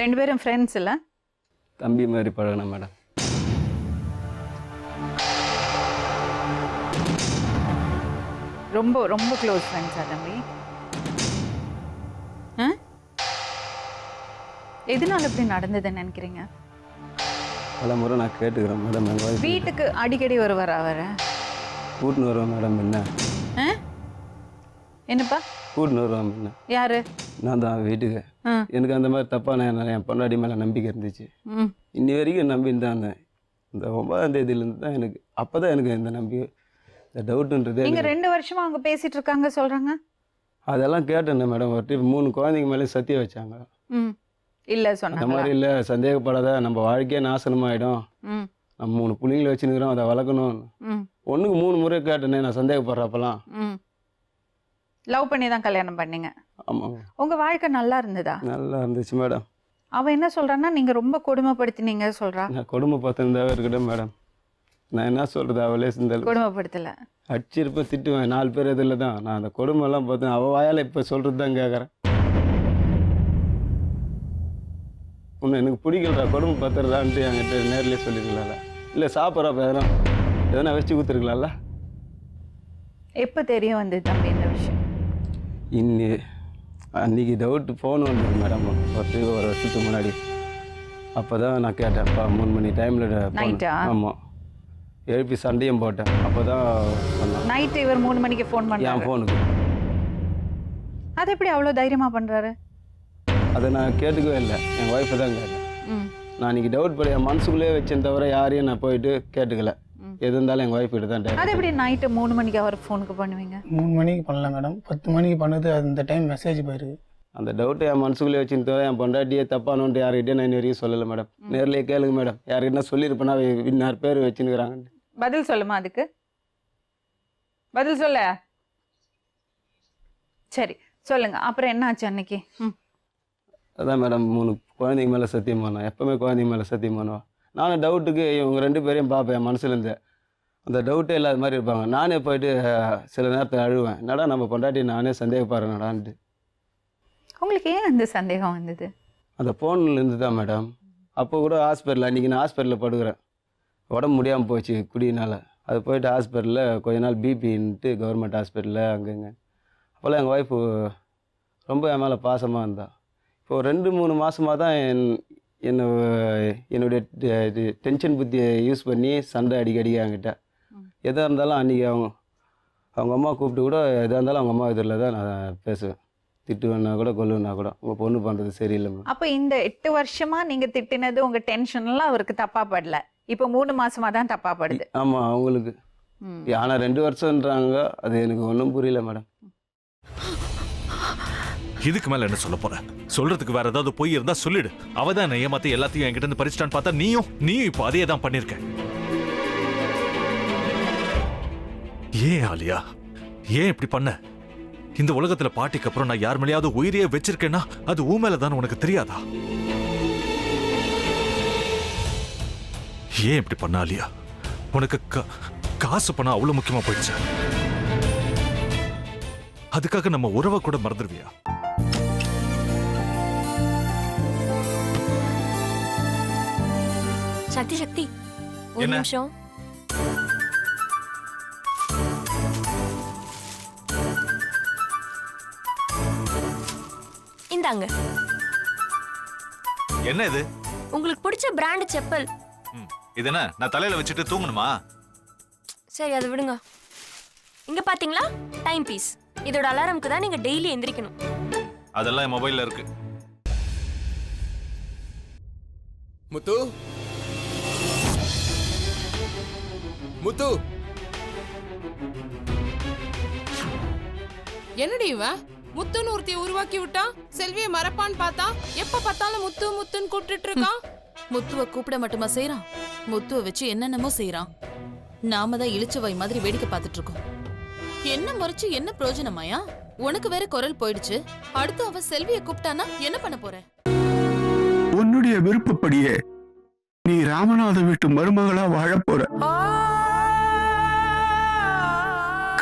2 பேரும் ஃப்ரெண்ட்ஸ் இல்ல? தம்பி மாதிரி பழகினேன் மேடம். ரொம்ப ரொம்ப க்ளோஸ் ஃப்ரெண்ட்ஸா தம்பி? எதனால இப்படி நடந்ததுன்னு நினைக்கிறீங்க? பல முறை நான் கேட்டுக்கிறேன் மேடம். எங்கள் வீட்டுக்கு அடிக்கடி வருவாரா அவரை? கூட்டின்னு வருவேன் மேடம். என்னப்பா கூட்டின்னு வருவேன் என்ன? யாரு? நான் தான் வீட்டுக்கு. எனக்கு அந்த மாதிரி தப்பான என் பொண்டாடி மேலே நம்பிக்கை இருந்துச்சு. இன்னி வரைக்கும் நம்பின்னு தான் இருந்தேன். இந்த 9ஆம் தேதியிலேருந்து தான் எனக்கு அப்போ தான் எனக்கு இந்த நம்பிக்கை, இந்த டவுட்டுன்றது. நீங்கள் 2 வருஷமாக அவங்க பேசிகிட்டு இருக்காங்க சொல்கிறாங்க. அதெல்லாம் கேட்டேன் மேடம். ஒரு 3 குழந்தைங்க மேலே சத்தியம் வச்சாங்க. இல்லை சொன்னாங்க. அந்த மாதிரி இல்லை, சந்தேகப்படாத, நம்ம வாழ்க்கையே நாசனமாயிடும், நம்ம 3 புள்ளைங்களை வச்சுருக்கிறோம், அதை வளர்க்கணும். ஒன்றுக்கு 3 முறை கேட்டேனே நான் சந்தேகப்படுறப்பெல்லாம். லவ் பண்ணி தான் கல்யாணம் பண்ணீங்க? ஆமாம். உங்கள் வாழ்க்கை நல்லா இருந்ததா? நல்லா இருந்துச்சு மேடம். அவன் என்ன சொல்கிறான்னா நீங்கள் ரொம்ப கொடுமைப்படுத்தினீங்க சொல்கிறா. நான் கொடுமைப்படுத்தினதாவே இருக்கட்டும் மேடம். நான் என்ன சொல்கிறது, அவளே சிந்தல் கொடுமைப்படுத்தலை. அடிச்சிருப்பேன், திட்டுவேன், 4 பேர் இதில் தான். நான் அந்த கொடுமைலாம் பார்த்தேன். அவள் வாயால் இப்போ சொல்கிறது தான் கேட்குறேன். ஒன்று எனக்கு பிடிக்கலடா கொடுமை பார்த்துறதான்ட்டு என்கிட்ட நேர்லேயே சொல்லிருக்கலாம்ல. இல்லை சாப்பிட்றப்ப எதனா வச்சு கொடுத்துருக்கலாம்ல. எப்போ தெரிய வந்தது தம்பி இந்த விஷயம்? அன்றைக்கி டவுட்டு ஃபோன் வந்தது மேடம், ஒரு வருஷத்துக்கு முன்னாடி. அப்போ தான் நான் கேட்டேன். அப்போ 3 மணி டைமில் நைட்டா? ஆமாம், எழுப்பி சண்டையும் போட்டேன். அப்போ தான் சொன்னேன். நைட்டு இவர் 3 மணிக்கு ஃபோன் பண்ணார் என் ஃபோனுக்கு. அது எப்படி அவ்வளோ தைரியமாக பண்ணுறாரு? அதை நான் கேட்டுக்கவே இல்லை, என் ஒய்ஃபை தான் கேட்டேன். நான் இன்றைக்கி டவுட் படி என் மனசுக்குள்ளேயே வச்சேன் தவிர யாரையும் நான் போயிட்டு கேட்டுக்கல. எது இருந்தாலும் எங்கள் ஒய்ஃப் கிட்ட தான். அது எப்படி நைட்டு 3 மணிக்கு அவர் ஃபோனுக்கு பண்ணுவீங்க? 3 மணிக்கு பண்ணல மேடம், 10 மணிக்கு பண்ணது. அந்த டைம் மெசேஜ் போயிருக்கு. அந்த டவுட்டை என் மனசுக்குள்ளே வச்சுன்னு தவிர என் பொண்டாட்டியே தப்பானோன்ட்டு யார்கிட்டே நான் இன்ன வரைக்கும் சொல்லலை மேடம். நேர்லேயே கேளுங்க மேடம், யார்கிட்ட சொல்லியிருப்பேன்னா இன்னார் பேர் வச்சுன்னுக்குறாங்க. பதில் சொல்லுமா அதுக்கு? பதில் சொல்ல. சரி சொல்லுங்க, அப்புறம் என்ன ஆச்சு அன்னைக்கு? அதான் மேடம், 3 குழந்தைங்க மேலே சத்தியம் பண்ணேன். எப்போவுமே குழந்தைங்க மேலே சத்தியம் பண்ணுவேன். நானும் டவுட்டுக்கு இவங்க 2 பேரையும் பார்ப்பேன். என் மனசுலேருந்து அந்த டவுட்டே இல்லாத மாதிரி இருப்பாங்க. நானே போயிட்டு சில நேரத்தில் அழுவேன், என்னடா நம்ம பொண்டாட்டி நானே சந்தேகப்படுறேன்டான்ட்டு. உங்களுக்கு ஏன் அந்த சந்தேகம் வந்தது? அந்த ஃபோன்லேருந்து தான் மேடம். அப்போ கூட ஹாஸ்பிட்டலில், அன்றைக்கி நான் ஹாஸ்பிட்டலில் படுக்கிறேன், உடம்பு முடியாமல் போச்சு குடியினால். அது போயிட்டு ஹாஸ்பிட்டலில் கொஞ்ச நாள் பிபின்ட்டு கவர்மெண்ட் ஹாஸ்பிட்டலில் அங்கங்க. அப்போல்லாம் எங்கள் ஒய்ஃபு ரொம்ப என் மேலே பாசமாக இருந்தா. இப்போது 2-3 மாதமாக தான் என்னுடைய டென்ஷன் புத்தியை யூஸ் பண்ணி சண்டை அடிக்கடி என்கிட்ட. எதாக இருந்தாலும் அன்றைக்கி அவங்க அம்மா கூப்பிட்டு கூட எதாக இருந்தாலும் அவங்க அம்மா இதில் தான் நான் பேசுவேன். திட்டுவேன்னா கூட கொல்லுவேன்னா கூட, உங்கள் பொண்ணு பண்ணுறது சரியில்லை. அப்போ இந்த 8 வருஷமாக நீங்கள் திட்டினது உங்கள் டென்ஷன்லாம் அவருக்கு தப்பாக படல, இப்போ 3 மாதமாக தான் தப்பாக படுது? ஆமாம் அவங்களுக்கு. ஆனால் 2 வருஷம்ன்றாங்க, அது எனக்கு ஒன்றும் புரியல மேடம். இதுக்கு மேல என்ன சொல்ல போற? சொல்றதுக்கு வேற ஏதாவது பொய் இருந்தா சொல்லிடு. அவ தான் ஏமாத்தி எல்லாத்தையும் என்கிட்ட இருந்து பறிச்சிட்டான்னு பார்த்தா நீயும் இப்போ அதே தான் பண்ணிருக்க. ஏன் ஆலியா, ஏன் இப்படி பண்ண? இந்த உலகத்துல பாட்டிக்கு அப்புறம் நான் யார் மேலேயாவது உயிரையே வச்சிருக்கேன்னா அது உன் மேல தான், உனக்கு தெரியாதா? ஏன் இப்படி பண்ண ஆலியா? உனக்கு காசு பணம் அவ்வளவு முக்கியமா போயிடுச்சு, அதுக்காக நம்ம உறவை கூட மறந்துடுவியா? சக்தி சக்தி, ஒரு நிமிஷம். இந்தாங்க. என்ன இது? உங்களுக்கு பிடிச்ச பிராண்ட் செப்பல். இது என்ன நான் தலையில வச்சுட்டு தூங்கணுமா? சரி அதை விடுங்க. இங்க பாத்தீங்களா, டைம் பீஸ். இதோட அலாரம்க்கு தான் நீங்க டெய்லி எந்திரிக்கணும். அதெல்லாம் என் மொபைல்ல இருக்கு. முத்து, முத்து, என்னடி இவன் முத்துன்னு ஒருத்தைய உருவாக்கி விட்டா? செல்வியை மறப்பான்னு பார்த்தா எப்ப பார்த்தாலும் முத்து முத்துன்னு கூப்பிட்டு இருக்கான். முத்துவை கூப்பிட மட்டுமா செய்யறான், முத்துவை வச்சு என்னென்னமோ செய்யறான். நாம தான் இழிச்சவாய் மாதிரி வேடிக்கை பார்த்துட்டு இருக்கோம். என்ன முறைச்சு என்ன பிரயோஜனமாயா? உனக்கு வேற குரல் போயிடுச்சு. அடுத்து அவ செல்வியை கூப்பிட்டானா என்ன பண்ண போற? உன்னுடைய விருப்பப்படியே நீ ராமநாத வீட்டு மருமகளா வாழ போற.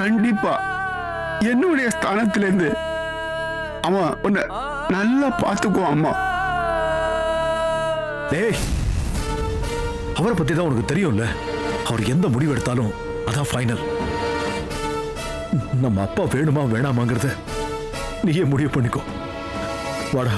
கண்டிப்பா என்னுடைய ஸ்தானத்திலிருந்து அவன் உன்னை நல்லா பார்த்துக்குவான் அம்மா. டேய், அவரை பத்தி தான் உனக்கு தெரியும்ல. அவர் எந்த முடிவு எடுத்தாலும் அதான் ஃபைனல். நம்ம அப்பா வேணுமா வேணாமாங்கிறத நீயே முடிவு பண்ணிக்கோ. வாடா.